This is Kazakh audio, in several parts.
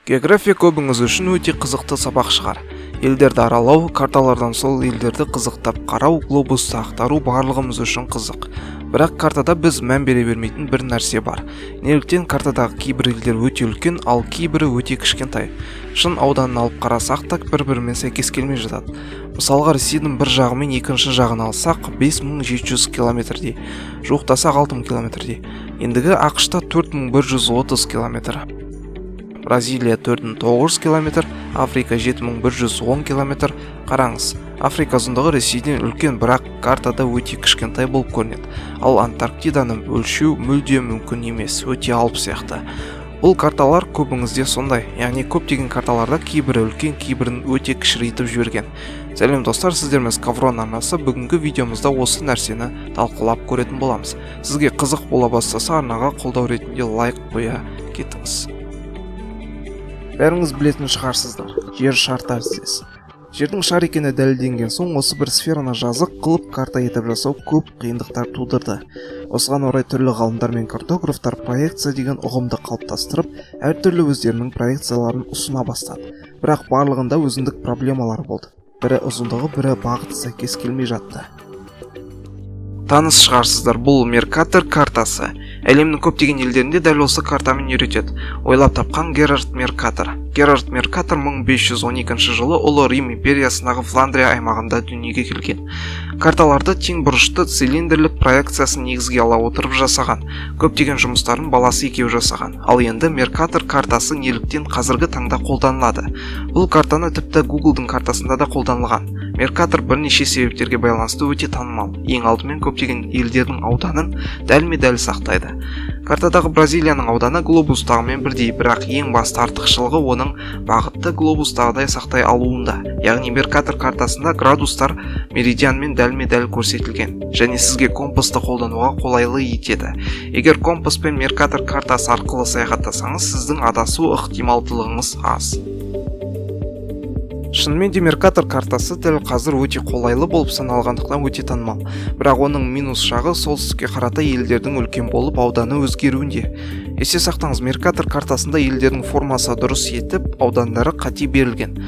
География көбіңіз үшін өте қызықты сабақ шығар. Елдерді аралау, карталардан сол елдерді қызықтап қарау, глобусты ақтару барлығымыз үшін қызық. Бірақ картада біз мән бере бермейтін бір нәрсе бар. Неліктен картадағы кейбір елдер өте үлкен, ал кейбірі өте кішкентай. Шын ауданын алып қарасақ та бір-бірімен сәйкес келмей жатады. Мысалға Ресейдің бір жағы мен екінші жағын алсақ 5700 километрдей, жуықтасақ 6000 километрдей. Ендігі ақшта 4130 километр. Бразилия 4900 километр, Африка 7110 километр. Қараңыз, Африка ұзындығы Ресейден үлкен, бірақ картада өте кішкентай болып көрінеді. Ал Антарктиданы өлшеу мүлде мүмкін емес, өте алып сияқты. Бұл карталар көбіңізде сондай, яғни көптеген карталарда кейбірі үлкен, кейбірін өте кішірейтіп жіберген. Сәлем достар, сіздермен Скаврон арнасы. Бүгінгі видеомызда осы нәрсені талқылап көретін боламыз. Сізге қызық бола бастаса, арнаға қолдау ретінде лайк қоя кетіңіз. Бәріңіз білетін шығарсыздар, жер шар тәріздес. Жердің шар екені дәлелденген соң осы бір сфераны жазық қылып карта етіп жасау көп қиындықтар тудырды. Осыған орай түрлі ғалымдар мен картографтар проекция деген ұғымды қалыптастырып, әртүрлі өздерінің проекцияларын ұсына бастады. Бірақ барлығында өзіндік проблемалар болды. Бірі ұзындығы, бірі бағыты сәйкес келмей жатты. Таныс шығарсыздар, бұл Меркатор картасы. Әлемнің көптеген елдерінде дәл осы картамен үйретеді. Ойлап тапқан Герард Меркатор. Герард Меркатор 1512 жылы Ұлы Рим империясындағы Фландрия аймағында дүниеге келген. Карталарды тең бұрышты цилиндрлік проекциясын негізге ала отырып жасаған. Көптеген жұмыстарын баласы екеуі жасаған. Ал енді Меркатор картасы неліктен қазіргі таңда қолданылады? Бұл картаны тіпті Google-дың картасында да қолданылған. Меркатор бірнеше себептерге байланысты өте танымал. Ең алдымен көптеген елдердің ауданын дәлме-дәл сақтайды. Картадағы Бразилияның ауданы глобустағымен бірдей, бірақ ең басты артықшылығы оның бағытты глобустағыдай сақтай алуында. Яғни Меркатор картасында градустар меридианмен дәлме-дәл көрсетілген, және сізге компасты қолдануға қолайлы етеді. Егер компас пен Меркатор картасы арқылы саяхаттасаңыз, сіздің адасу ықтималдылығыңыз аз. Шынымен де Меркатор картасы дәл қазір өте қолайлы болып саналғандықтан өте танымал. Бірақ оның минус жағы солтүстікке қарата елдердің үлкен болып ауданы өзгеруінде. Есте сақтаңыз, Меркатор картасында елдердің формасы дұрыс етіп, аудандары қате берілген.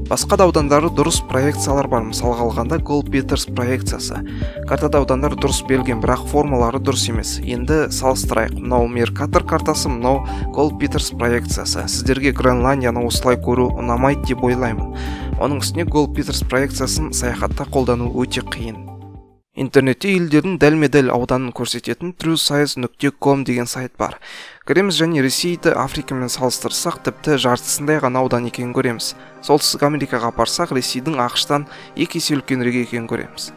Басқа да аудандары дұрыс проекциялар бар. Мысалға алғанда Гол-Петерс проекциясы. Картада аудандар дұрыс берілген, бірақ формалары дұрыс емес. Енді салыстырайық. Мынау Меркатор картасы, мынау Гол-Петерс проекциясы. Сіздерге Гренландияны осылай көру ұнамайды деп ойлаймын. Оның үстіне Гол-Петерс проекциясын саяхатта қолдану өте қиын. Интернетте елдердің дәлме-дәл ауданын көрсететін truesize.com деген сайт бар. Көреміз және Ресейді Африкамен салыстырсақ, тіпті жартысындай ғана аудан екенін көреміз. Солтүстік Америкаға барсақ, Ресейдің ақштан 2 есе үлкенірек екенін көреміз.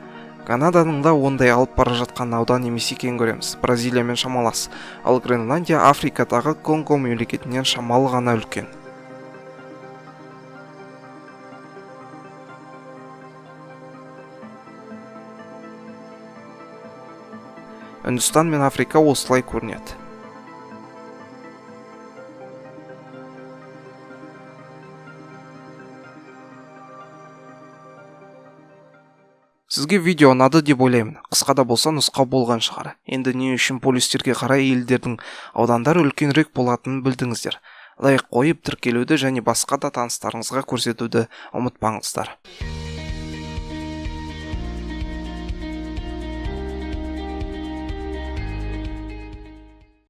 Канаданың да ондай алып бара жатқан аудан емес екенін көреміз. Бразилиямен шамалас. Ал Гренландия Африкадағы Конго мемлекетінен шамалы ғана үлкен. Үндістан мен Африка осылай көрінеді. Сізге видео ұнады деп ойлаймын. Қысқа да болса нұсқа болған шығар. Енді не үшін полюстерге қарай елдердің аудандары үлкенірек болатынын білдіңіздер. Лайк қойып, тіркелуді және басқа да таныстарыңызға көрсетуді ұмытпаңыздар.